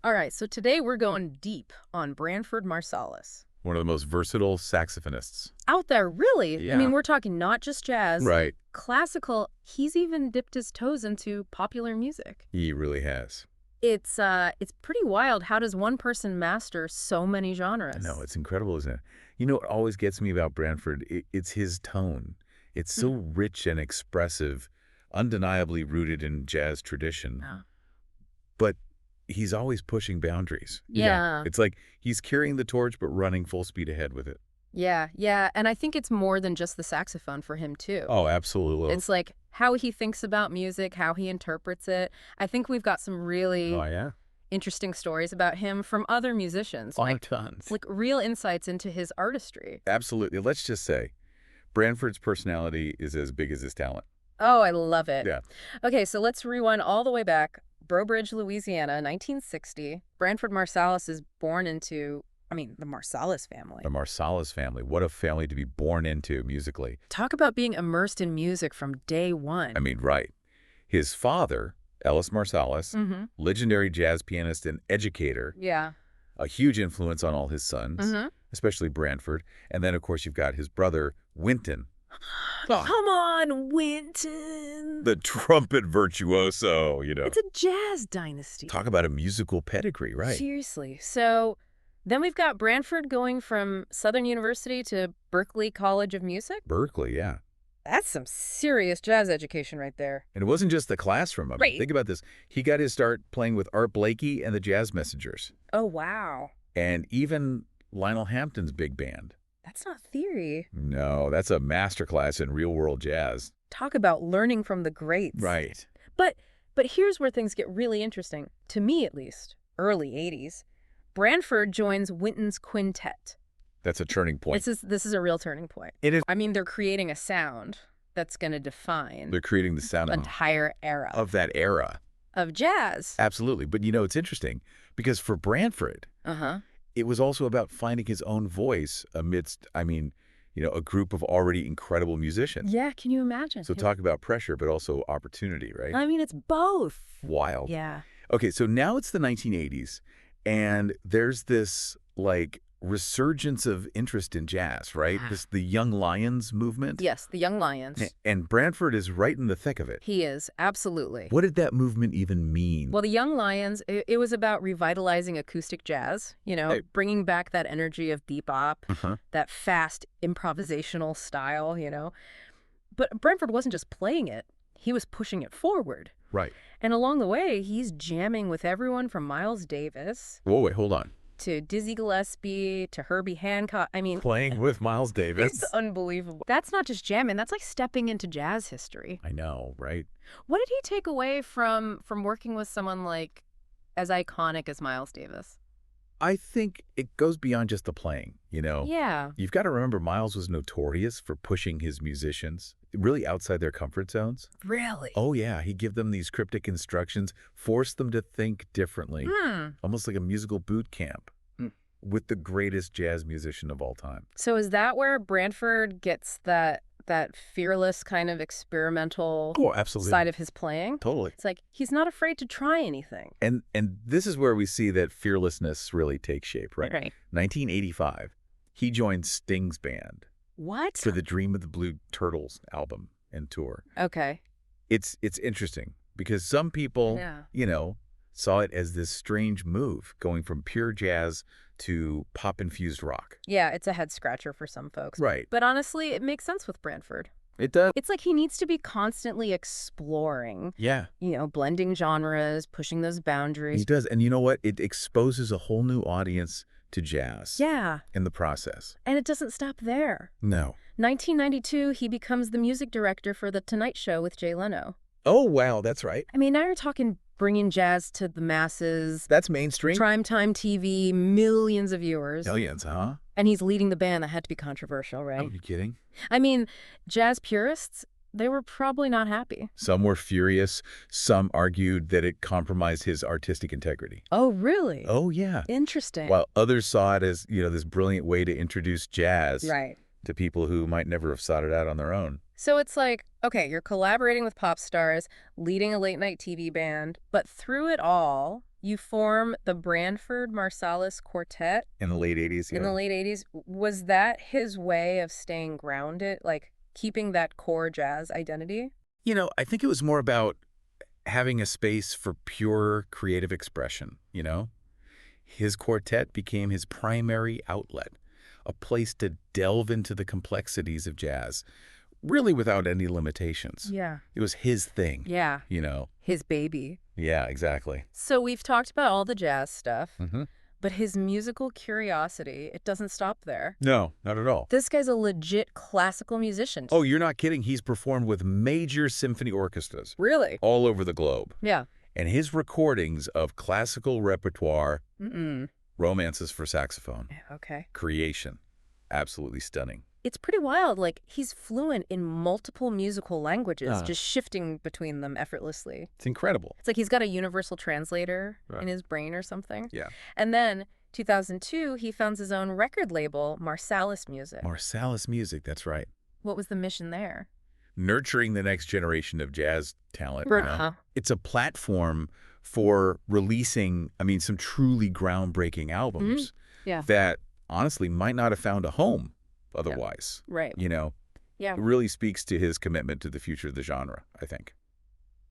All right, so today we're going deep on Branford Marsalis. One of the most versatile saxophonists. Out there, really? I Yeah. mean, we're talking not just jazz, Right. classical. He's even dipped his toes into popular music. He really has. It's pretty wild. How does one person master so many genres? I know, it's incredible, isn't it? You know what always gets me about Branford? It's his tone. It's so rich and expressive, undeniably rooted in jazz tradition. Yeah. But he's always pushing boundaries. Yeah. It's like he's carrying the torch but running full speed ahead with it. Yeah. And I think it's more than just the saxophone for him, too. Oh, absolutely. It's like how he thinks about music, how he interprets it. I think we've got some really interesting stories about him from other musicians. Tons. Like real insights into his artistry. Absolutely. Let's just say Branford's personality is as big as his talent. Oh, I love it. Yeah. Okay, so let's rewind all the way back. Breaux, Louisiana, 1960. Branford Marsalis is born into, the Marsalis family. The Marsalis family. What a family to be born into musically. Talk about being immersed in music from day one. Right. His father, Ellis Marsalis, legendary jazz pianist and educator, Yeah. a huge influence on all his sons, especially Branford. And then, of course, you've got his brother, Wynton. Come on, Wynton. The trumpet virtuoso, It's a jazz dynasty. Talk about a musical pedigree, right? Seriously. So then we've got Branford going from Southern University to Berklee College of Music. Berkeley, yeah. That's some serious jazz education right there. And it wasn't just the classroom. Right. Think about this. He got his start playing with Art Blakey and the Jazz Messengers. Oh, wow. And even Lionel Hampton's big band. That's not theory. No, that's a masterclass in real-world jazz. Talk about learning from the greats. Right. But here's where things get really interesting, to me at least, early 80s. Branford joins Wynton's quintet. That's a turning point. This is a real turning point. It is. They're creating a sound that's going to define They're creating the sound an entire era of that era. Of jazz. Absolutely. But, it's interesting because for Branford, it was also about finding his own voice amidst, a group of already incredible musicians. Yeah, can you imagine? So talk about pressure, but also opportunity, right? It's both. Wild. Yeah. Okay, so now it's the 1980s, and there's this, resurgence of interest in jazz, right? The Young Lions movement. Yes, the Young Lions. And Branford is right in the thick of it. He is, absolutely. What did that movement even mean? Well, the Young Lions, it was about revitalizing acoustic jazz, bringing back that energy of bebop, that fast improvisational style, But Branford wasn't just playing it. He was pushing it forward. Right. And along the way, he's jamming with everyone from Miles Davis. Whoa, wait, hold on. To Dizzy Gillespie, to Herbie Hancock. Playing with Miles Davis. It's unbelievable. That's not just jamming. That's like stepping into jazz history. I know, right? What did he take away from working with someone like as iconic as Miles Davis? I think it goes beyond just the playing, Yeah. You've got to remember Miles was notorious for pushing his musicians really outside their comfort zones. Really? Oh, yeah. He'd give them these cryptic instructions, force them to think differently, almost like a musical boot camp with the greatest jazz musician of all time. So is that where Branford gets that fearless kind of experimental side of his playing? Totally. It's like he's not afraid to try anything. And this is where we see that fearlessness really takes shape, right? Right. 1985, he joined Sting's band. What? For the Dream of the Blue Turtles album and tour. Okay. It's interesting because some people, saw it as this strange move going from pure jazz to pop-infused rock. Yeah, it's a head-scratcher for some folks. Right. But honestly, it makes sense with Branford. It does. It's like he needs to be constantly exploring. Yeah. Blending genres, pushing those boundaries. He does. And you know what? It exposes a whole new audience to jazz. Yeah. In the process. And it doesn't stop there. No. 1992, he becomes the music director for The Tonight Show with Jay Leno. Oh, wow. That's right. Now you're talking bringing jazz to the masses. That's mainstream. Primetime TV, millions of viewers. Millions, huh? And he's leading the band. That had to be controversial, right? Are you kidding? Jazz purists, they were probably not happy. Some were furious. Some argued that it compromised his artistic integrity. Oh, really? Oh, yeah. Interesting. While others saw it as, this brilliant way to introduce jazz right. to people who might never have sought it out on their own. So it's like, okay, you're collaborating with pop stars, leading a late-night TV band, but through it all, You form the Branford Marsalis Quartet. In the late 80s, In the late 80s. Was that his way of staying grounded, like keeping that core jazz identity? I think it was more about having a space for pure creative expression. His quartet became his primary outlet, a place to delve into the complexities of jazz, really without any limitations. Yeah. It was his thing. Yeah. His baby. Yeah, exactly. So we've talked about all the jazz stuff, Mm-hmm. but his musical curiosity, it doesn't stop there. No, not at all. This guy's a legit classical musician. Oh, you're not kidding. He's performed with major symphony orchestras. Really? All over the globe. Yeah. And his recordings of classical repertoire, romances for saxophone, Okay. creation, absolutely stunning. It's pretty wild. Like, he's fluent in multiple musical languages, just shifting between them effortlessly. It's incredible. It's like he's got a universal translator in his brain or something. Yeah. And then, 2002, he founds his own record label, Marsalis Music. Marsalis Music, that's right. What was the mission there? Nurturing the next generation of jazz talent. Uh-huh. It's a platform for releasing, some truly groundbreaking albums that honestly might not have found a home otherwise. Yeah. Right. It really speaks to his commitment to the future of the genre, I think.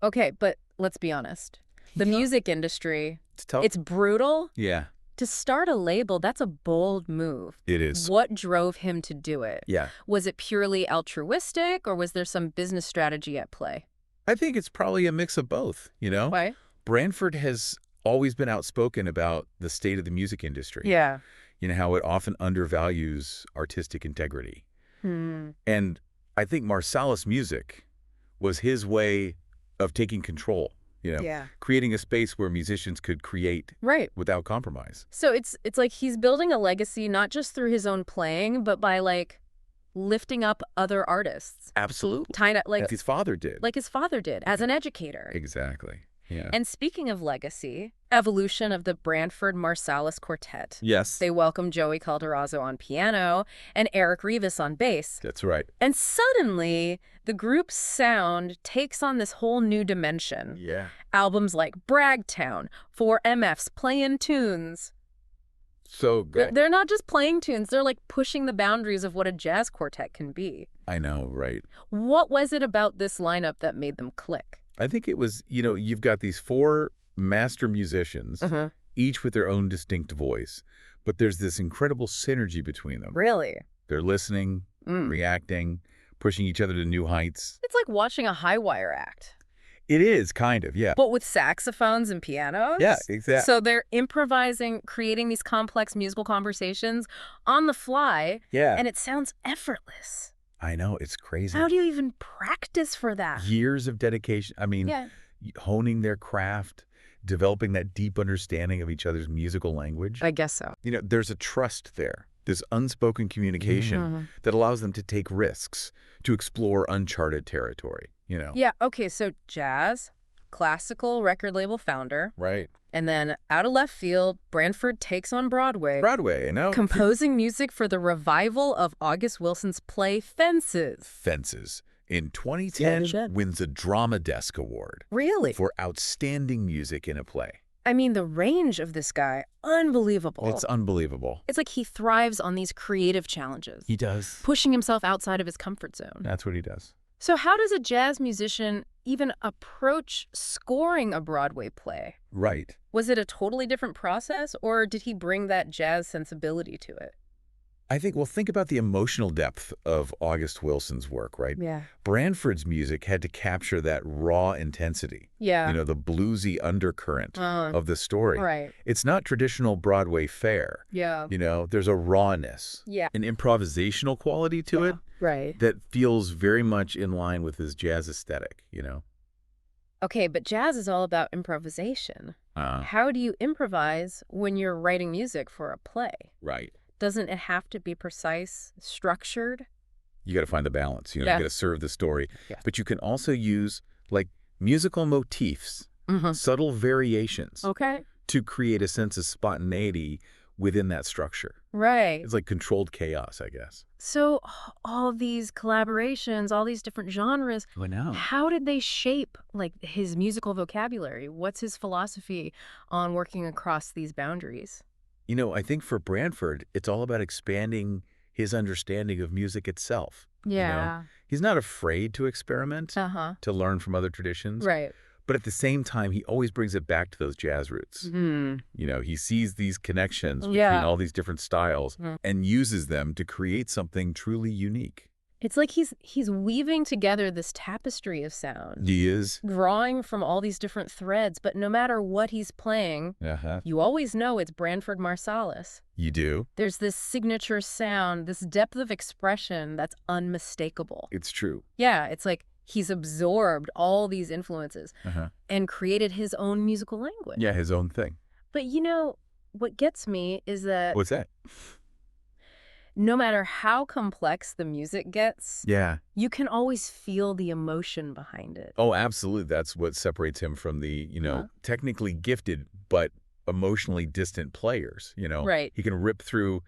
Okay, but let's be honest. The music industry, it's tough. It's brutal. Yeah. To start a label, that's a bold move. It is. What drove him to do it? Yeah. Was it purely altruistic, or was there some business strategy at play? I think it's probably a mix of both, Why? Branford has always been outspoken about the state of the music industry. Yeah. How it often undervalues artistic integrity. And I think Marsalis Music was his way of taking control, creating a space where musicians could create without compromise. So it's like he's building a legacy not just through his own playing, but by lifting up other artists. Absolutely. Like his father did. Like his father did as an educator. Exactly. Yeah. And speaking of legacy, evolution of the Branford Marsalis Quartet. Yes. They welcomed Joey Calderazzo on piano and Eric Rivas on bass. That's right. And suddenly, the group's sound takes on this whole new dimension. Yeah. Albums like Bragtown, 4MFs playing tunes. So good. They're not just playing tunes, they're like pushing the boundaries of what a jazz quartet can be. I know, right? What was it about this lineup that made them click? I think it was, you've got these four master musicians, each with their own distinct voice, but there's this incredible synergy between them. Really? They're listening, reacting, pushing each other to new heights. It's like watching a high wire act. It is, kind of, yeah. But with saxophones and pianos? Yeah, exactly. So they're improvising, creating these complex musical conversations on the fly. Yeah. And it sounds effortless. I know, it's crazy. How do you even practice for that? Years of dedication. Honing their craft, developing that deep understanding of each other's musical language. I guess so. There's a trust there, this unspoken communication that allows them to take risks, to explore uncharted territory, Yeah, okay, so jazz, classical record label founder. Right. And then, out of left field, Branford takes on Broadway. Composing music for the revival of August Wilson's play Fences. Fences. In 2010, wins a Drama Desk Award. Really? For outstanding music in a play. The range of this guy, unbelievable. It's unbelievable. It's like he thrives on these creative challenges. He does. Pushing himself outside of his comfort zone. That's what he does. So how does a jazz musician even approach scoring a Broadway play? Right. Was it a totally different process, or did he bring that jazz sensibility to it? I think, think about the emotional depth of August Wilson's work, right? Yeah. Branford's music had to capture that raw intensity. Yeah. The bluesy undercurrent of the story. Right. It's not traditional Broadway fare. Yeah. There's a rawness. Yeah. An improvisational quality to it. Right. That feels very much in line with his jazz aesthetic, Okay, but jazz is all about improvisation. How do you improvise when you're writing music for a play? Right. Doesn't it have to be precise, structured? You got to find the balance. You got to serve the story. Yeah. But you can also use musical motifs, subtle variations, to create a sense of spontaneity within that structure. Right. It's like controlled chaos, I guess. So all these collaborations, all these different genres, I know. how did they shape like his musical vocabulary? What's his philosophy on working across these boundaries? I think for Branford, it's all about expanding his understanding of music itself. Yeah. He's not afraid to experiment, Uh-huh. to learn from other traditions. Right. But at the same time, he always brings it back to those jazz roots. He sees these connections between all these different styles and uses them to create something truly unique. It's like he's weaving together this tapestry of sound. He is. Drawing from all these different threads, but no matter what he's playing, you always know it's Branford Marsalis. You do? There's this signature sound, this depth of expression that's unmistakable. It's true. Yeah, it's like he's absorbed all these influences and created his own musical language. Yeah, his own thing. But what gets me is that What's that? no matter how complex the music gets, Yeah. you can always feel the emotion behind it. Oh, absolutely. That's what separates him from the, technically gifted but emotionally distant players, Right. He can rip through,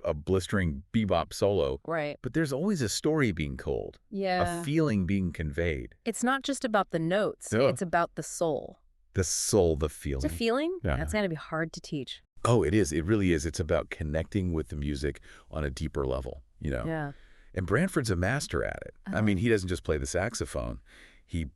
a blistering bebop solo. Right. But there's always a story being told. Yeah. A feeling being conveyed. It's not just about the notes. Oh. It's about the soul. The soul, the feeling. It's a feeling? Yeah. That's going to be hard to teach. Oh, it is. It really is. It's about connecting with the music on a deeper level, Yeah. And Branford's a master at it. I mean, he doesn't just play the saxophone. He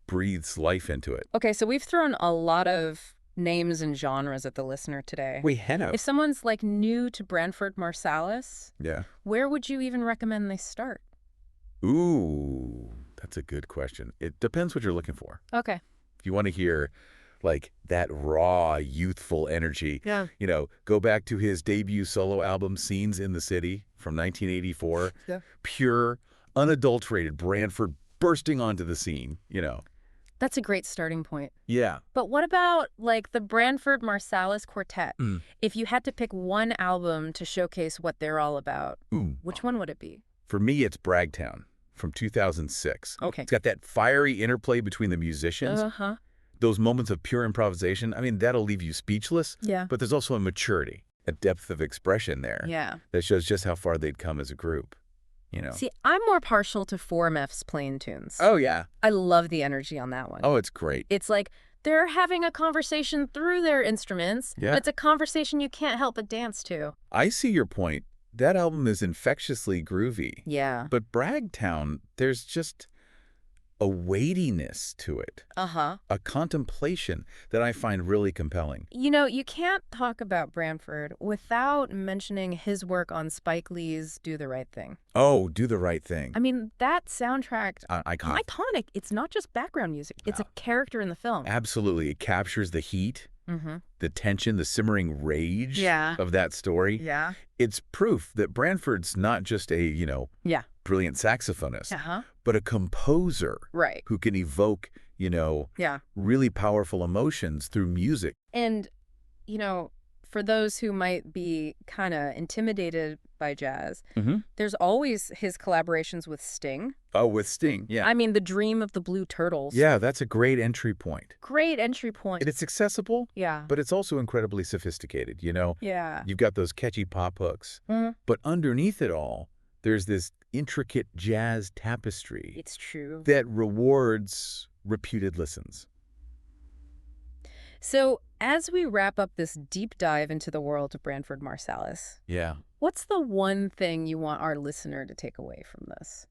breathes life into it. Okay, so we've thrown a lot of names and genres at the listener today. We have. If someone's like new to Branford Marsalis, Yeah. where would you even recommend they start? Ooh, that's a good question. It depends what you're looking for. Okay. If you want to hear like that raw, youthful energy, Yeah. Go back to his debut solo album, Scenes in the City from 1984. Yeah. Pure, unadulterated Branford bursting onto the scene, That's a great starting point. Yeah. But what about like the Branford Marsalis Quartet? If you had to pick one album to showcase what they're all about, which one would it be? For me, it's Bragtown from 2006. Okay. It's got that fiery interplay between the musicians. Those moments of pure improvisation, I mean, that'll leave you speechless. Yeah. But there's also a maturity, a depth of expression there. Yeah. That shows just how far they'd come as a group, See, I'm more partial to formatif's plain tunes. Oh, yeah. I love the energy on that one. Oh, it's great. It's like they're having a conversation through their instruments. Yeah. But it's a conversation you can't help but dance to. I see your point. That album is infectiously groovy. Yeah. But Bragtown, there's just a weightiness to it. A contemplation that I find really compelling. You can't talk about Branford without mentioning his work on Spike Lee's Do the Right Thing. Oh, Do the Right Thing. I mean, that soundtrack, Iconic. iconic. It's not just background music. It's a character in the film. Absolutely. It captures the heat, the tension, the simmering rage of that story. Yeah. It's proof that Branford's not just a, brilliant saxophonist, but a composer who can evoke, really powerful emotions through music. And, for those who might be kind of intimidated by jazz, there's always his collaborations with Sting. Oh, with Sting, yeah. I mean, the dream of the Blue Turtles. Yeah, that's a great entry point. Great entry point. And it's accessible, Yeah. but it's also incredibly sophisticated, Yeah. You've got those catchy pop hooks. But underneath it all, there's this intricate jazz tapestry. It's true. That rewards repeated listens. So, as we wrap up this deep dive into the world of Branford Marsalis, what's the one thing you want our listener to take away from this?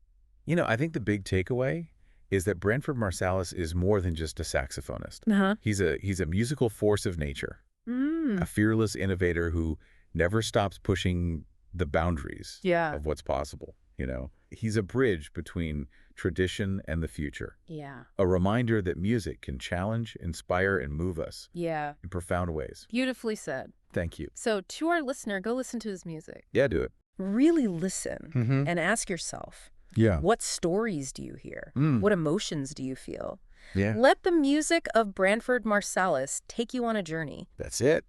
I think the big takeaway is that Branford Marsalis is more than just a saxophonist. He's a musical force of nature, a fearless innovator who never stops pushing the boundaries of what's possible. He's a bridge between tradition and the future. Yeah. A reminder that music can challenge, inspire, and move us Yeah. in profound ways. Beautifully said. Thank you. So, to our listener, go listen to his music. Yeah, do it. Really listen and ask yourself, what stories do you hear? What emotions do you feel? Yeah. Let the music of Branford Marsalis take you on a journey. That's it.